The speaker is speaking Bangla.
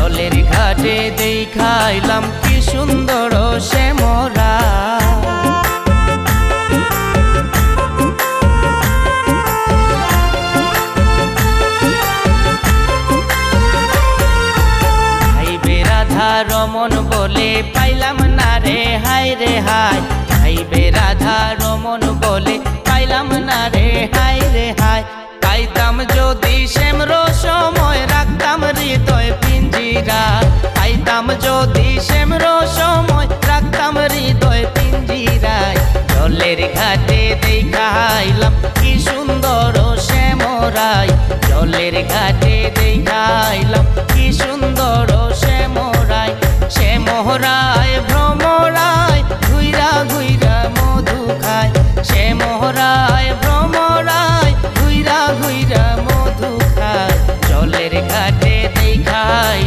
জলের ঘাটে দেখাইলাম কি সুন্দর শ্যামরা। ভাইবে রাধা রমন বলে পাইলাম না রে হায় রে হায়, ভাইবে রাধা রমন বলে পাইলাম না রে হায় রে হায়। পাইতাম যদি শ্যামর সময় রাখতাম হৃদয় পিঞ্জিরা, পাইতাম যদি শ্যামর সময় রাখতাম হৃদয় পিঞ্জিরায়। জলের ঘাটে দেখাইলাম কি সুন্দর শ্যামরাই, জলের ঘাটে দেখাইলাম